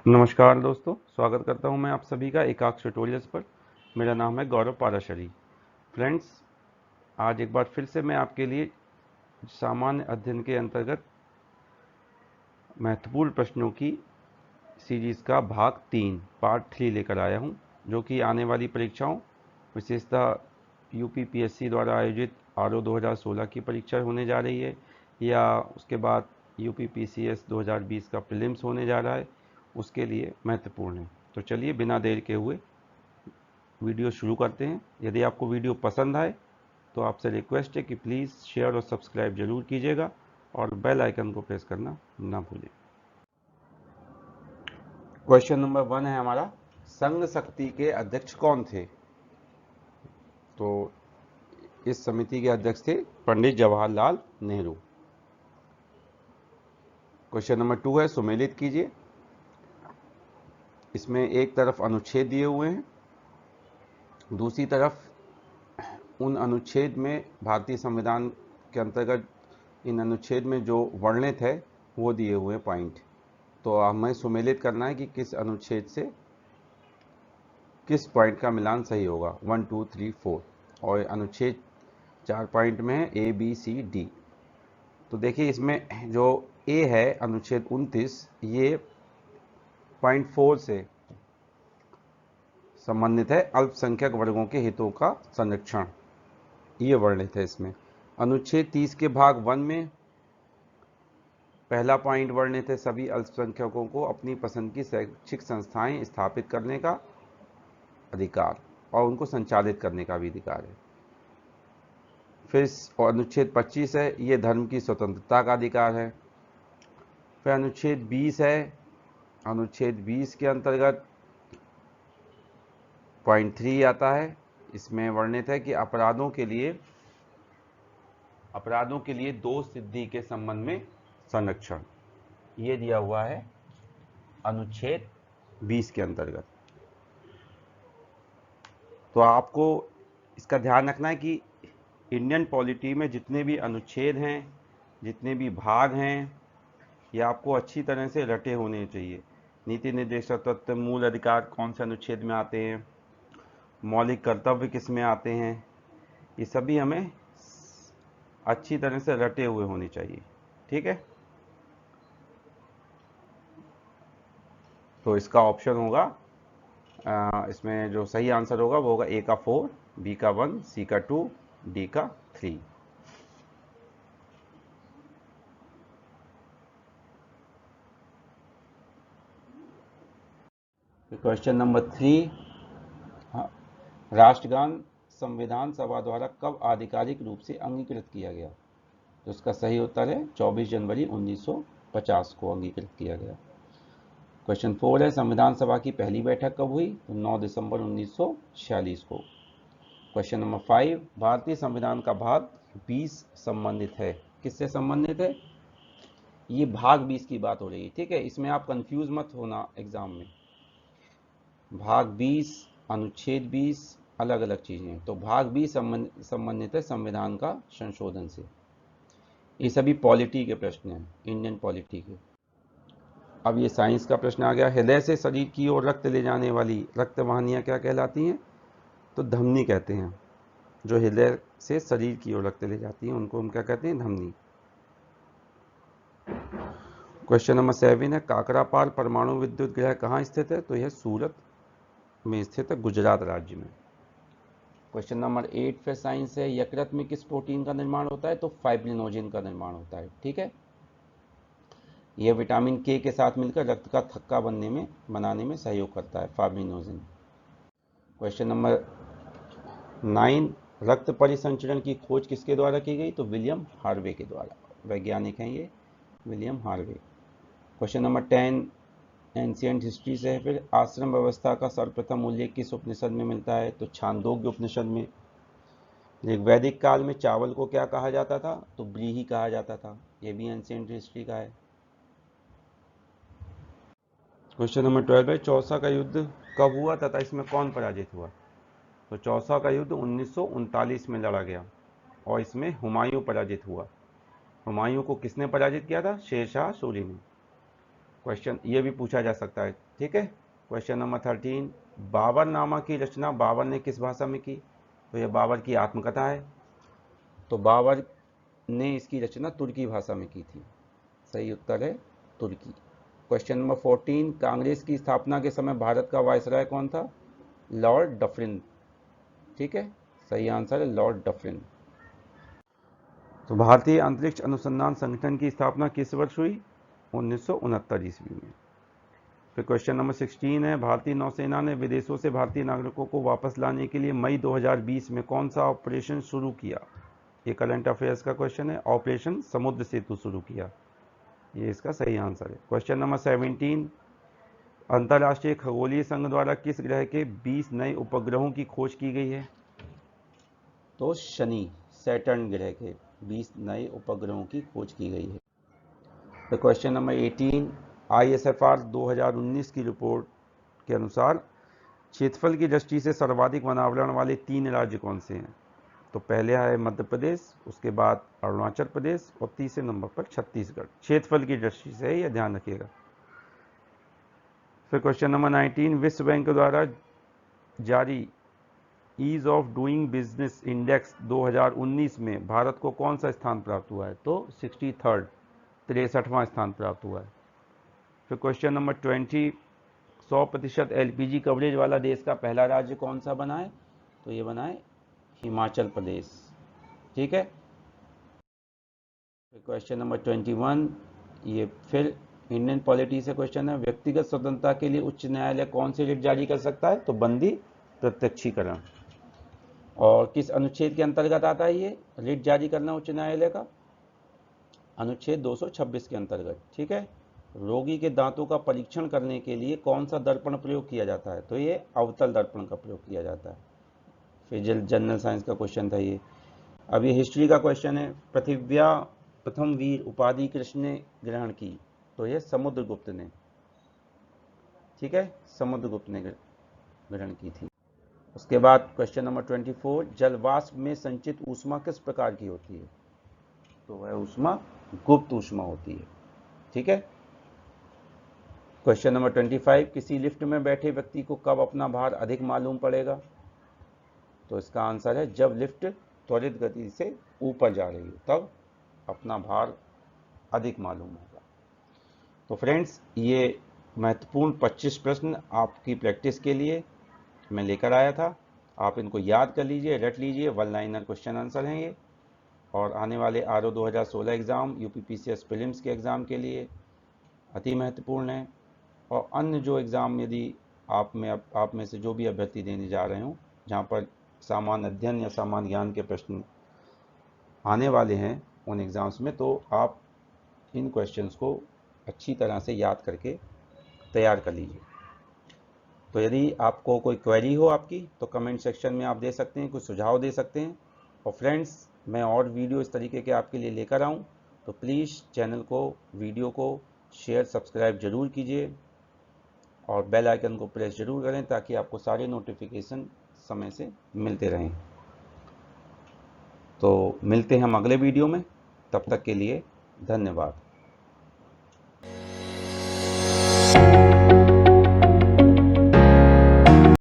नमस्कार दोस्तों, स्वागत करता हूं मैं आप सभी का एकाक्ष ट्यूटोरियल्स पर। मेरा नाम है गौरव पाराशरी। फ्रेंड्स, आज एक बार फिर से मैं आपके लिए सामान्य अध्ययन के अंतर्गत महत्वपूर्ण प्रश्नों की सीरीज़ का भाग 3 पार्ट 3 लेकर आया हूं, जो कि आने वाली परीक्षाओं, विशेषतः यूपीपीएससी द्वारा आयोजित आरओ 2016 की परीक्षा होने जा रही है, या उसके बाद यूपीपीसीएस 2020 का प्रीलिम्स होने जा रहा है, उसके लिए महत्वपूर्ण है। तो चलिए बिना देर के हुए वीडियो शुरू करते हैं। यदि आपको वीडियो पसंद आए तो आपसे रिक्वेस्ट है कि प्लीज़ शेयर और सब्सक्राइब जरूर कीजिएगा और बेल आइकन को प्रेस करना ना भूलें। क्वेश्चन नंबर 1 है हमारा, संघ शक्ति के अध्यक्ष कौन थे? तो इस समिति के अध्यक्ष थे पंडित जवाहरलाल नेहरू। क्वेश्चन नंबर 2 है, सुमेलित कीजिए। इसमें एक तरफ अनुच्छेद दिए हुए हैं, दूसरी तरफ उन अनुच्छेद में भारतीय संविधान के अंतर्गत इन अनुच्छेद में जो वर्णित है वो दिए हुए पॉइंट। तो हमें सुमेलित करना है कि किस अनुच्छेद से किस पॉइंट का मिलान सही होगा। 1 2 3 4 और अनुच्छेद 4 पॉइंट में है ए बी सी डी। तो देखिए, इसमें जो ए है अनुच्छेद 29, ये पॉइंट 4 से संबंधित है, अल्पसंख्यक वर्गों के हितों का संरक्षण, ये वर्णित है इसमें। अनुच्छेद 30 के भाग 1 में पहला पॉइंट वर्णित है सभी अल्पसंख्यकों को अपनी पसंद की शैक्षिक संस्थाएं स्थापित करने का अधिकार और उनको संचालित करने का भी अधिकार है। फिर अनुच्छेद 25 है, ये धर्म की स्वतंत्रता का अधिकार है। फिर अनुच्छेद 20 है, अनुच्छेद 20 के अंतर्गत पॉइंट 3 आता है। इसमें वर्णित है कि अपराधों के लिए दोष सिद्धि के संबंध में संरक्षण, ये दिया हुआ है अनुच्छेद 20 के अंतर्गत। तो आपको इसका ध्यान रखना है कि इंडियन पॉलिटी में जितने भी अनुच्छेद हैं, जितने भी भाग हैं, ये आपको अच्छी तरह से रटे होने चाहिए। नीति निर्देशक तत्व, मूल अधिकार कौन से अनुच्छेद में आते हैं, मौलिक कर्तव्य किस में आते हैं, ये सभी हमें अच्छी तरह से रटे हुए होने चाहिए। ठीक है, तो इसका ऑप्शन होगा, इसमें जो सही आंसर होगा वो होगा ए का 4, बी का 1, सी का 2, डी का 3। क्वेश्चन नंबर 3, राष्ट्रगान संविधान सभा द्वारा कब आधिकारिक रूप से अंगीकृत किया गया? तो इसका सही उत्तर है 24 जनवरी 1950 को अंगीकृत किया गया। क्वेश्चन 4 है, संविधान सभा की पहली बैठक कब हुई? तो 9 दिसंबर 1946 को। क्वेश्चन नंबर 5, भारतीय संविधान का भाग 20 संबंधित है, किससे संबंधित है? ये भाग 20 की बात हो रही है। ठीक है, इसमें आप कंफ्यूज मत होना एग्जाम में। भाग 20, अनुच्छेद 20 अलग अलग चीजें। तो भाग 20 संबंधित है संविधान का संशोधन से। ये सभी पॉलिटी के प्रश्न हैं, इंडियन पॉलिटी के। अब ये साइंस का प्रश्न आ गया, हृदय से शरीर की ओर रक्त ले जाने वाली रक्त वाहिनियां क्या कहलाती हैं? तो धमनी कहते हैं। जो हृदय से शरीर की ओर रक्त ले जाती हैं उनको हम क्या कहते हैं? धमनी। क्वेश्चन नंबर 7 है, काकरापार परमाणु विद्युत गृह कहाँ स्थित है? तो यह सूरत में स्थित है, गुजरात राज्य में। क्वेश्चन नंबर 8 फिर साइंस है, यकृत में किस प्रोटीन का निर्माण होता है? तो फाइब्रिनोजेन का निर्माण होता है। ठीक है, यह विटामिन के साथ मिलकर रक्त का थक्का बनाने में सहयोग करता है, फाइब्रिनोजेन। क्वेश्चन नंबर 9, रक्त परिसंचरण की खोज किसके द्वारा की गई? तो विलियम हार्वे के द्वारा, वैज्ञानिक हैं ये, William Harvey. Question number 10 ancient history से है, फिर आश्रम व्यवस्था का सर्वप्रथम उल्लेख किस उपनिषद में मिलता है? तो छांदोग्य उपनिषद में। वैदिक काल में चावल को क्या कहा जाता था? तो ब्रीही कहा जाता था, यह भी एंशियंट हिस्ट्री का है। क्वेश्चन नंबर 12 है, चौसा का युद्ध कब हुआ तथा इसमें कौन पराजित हुआ? तो चौसा का युद्ध 1939 में लड़ा गया और इसमें हुमायूं पराजित हुआ। हुमायूं को किसने पराजित किया था? शेरशाह सूरी ने। क्वेश्चन ये भी पूछा जा सकता है, ठीक है। क्वेश्चन नंबर 13, बाबरनामा की रचना बाबर ने किस भाषा में की? तो यह बाबर की आत्मकथा है, तो बाबर ने इसकी रचना तुर्की भाषा में की थी। सही उत्तर है तुर्की। क्वेश्चन नंबर 14, कांग्रेस की स्थापना के समय भारत का वायसराय कौन था? लॉर्ड डफरिन, ठीक है, सही आंसर है लॉर्ड डफरिन। तो भारतीय अंतरिक्ष अनुसंधान संगठन की स्थापना किस वर्ष हुई? 1969 ईस्वी में। फिर क्वेश्चन नंबर 16 है, भारतीय नौसेना ने विदेशों से भारतीय नागरिकों को वापस लाने के लिए मई 2020 में कौन सा ऑपरेशन शुरू किया? ये करंट अफेयर्स का क्वेश्चन है। ऑपरेशन समुद्र सेतु शुरू किया, ये इसका सही आंसर है। क्वेश्चन नंबर 17, अंतर्राष्ट्रीय खगोलीय संघ द्वारा किस ग्रह के 20 नए उपग्रहों की खोज की गई है? तो शनि, सैटर्न ग्रह के 20 नए उपग्रहों की खोज की गई है। तो क्वेश्चन नंबर 18, ISFR 2019 की रिपोर्ट के अनुसार क्षेत्रफल की दृष्टि से सर्वाधिक वनावरण वाले 3 राज्य कौन से हैं? तो पहले है मध्य प्रदेश, उसके बाद अरुणाचल प्रदेश और तीसरे नंबर पर छत्तीसगढ़। क्षेत्रफल की दृष्टि से यह ध्यान रखिएगा। फिर क्वेश्चन नंबर 19, विश्व बैंक द्वारा जारी ease of doing business index 2019 में भारत को कौन सा स्थान प्राप्त हुआ है? तो 63rd, 63वां स्थान प्राप्त हुआ है। फिर क्वेश्चन नंबर 20, 100% LPG कवरेज वाला देश का पहला राज्य कौन सा बना है? तो ये बना है हिमाचल प्रदेश, ठीक है। क्वेश्चन नंबर 21, ये फिर इंडियन पॉलिटी से क्वेश्चन है, व्यक्तिगत स्वतंत्रता के लिए उच्च न्यायालय कौन सी रिट जारी कर सकता है? तो बंदी प्रत्यक्षीकरण। और किस अनुच्छेद के अंतर्गत आता है ये रिट जारी करना उच्च न्यायालय का? अनुच्छेद 226 के अंतर्गत, ठीक है। रोगी के दांतों का परीक्षण करने के लिए कौन सा दर्पण प्रयोग किया जाता है? तो ये अवतल दर्पण का प्रयोग किया जाता है। फिर जनरल साइंस का क्वेश्चन था ये। अब ये हिस्ट्री का क्वेश्चन है, पृथिव्या प्रथम वीर उपाधि कृष्ण ने ग्रहण की? तो ये समुद्रगुप्त ने, ठीक है, समुद्रगुप्त ने ग्रहण की थी। उसके बाद क्वेश्चन नंबर 24, जलवाष्प में संचित ऊष्मा किस प्रकार की होती है? तो वह ऊष्मा गुप्त ऊष्मा होती है, ठीक है। क्वेश्चन नंबर 25, किसी लिफ्ट में बैठे व्यक्ति को कब अपना भार अधिक मालूम पड़ेगा? तो इसका आंसर है जब लिफ्ट त्वरित गति से ऊपर जा रही हो, तब अपना भार अधिक मालूम होगा। तो फ्रेंड्स, ये महत्वपूर्ण 25 प्रश्न आपकी प्रैक्टिस के लिए मैं लेकर आया था। आप इनको याद कर लीजिए, रट लीजिए, 1 लाइनर क्वेश्चन आंसर हैं ये। और आने वाले RO 2016 एग्ज़ाम, UPPCS प्रीलिम्स के एग्ज़ाम के लिए अति महत्वपूर्ण है। और अन्य जो एग्ज़ाम यदि आप में से जो भी अभ्यर्थी देने जा रहे हों, जहाँ पर सामान्य अध्ययन या सामान्य ज्ञान के प्रश्न आने वाले हैं उन एग्ज़ाम्स में, तो आप इन क्वेश्चंस को अच्छी तरह से याद करके तैयार कर लीजिए। तो यदि आपको कोई क्वेरी हो आपकी, तो कमेंट सेक्शन में आप दे सकते हैं, कुछ सुझाव दे सकते हैं। और फ्रेंड्स, मैं और वीडियो इस तरीके के आपके लिए लेकर आऊँ, तो प्लीज़ चैनल को, वीडियो को शेयर सब्सक्राइब ज़रूर कीजिए और बेल आइकन को प्रेस ज़रूर करें, ताकि आपको सारे नोटिफिकेशन समय से मिलते रहें। तो मिलते हैं हम अगले वीडियो में, तब तक के लिए धन्यवाद।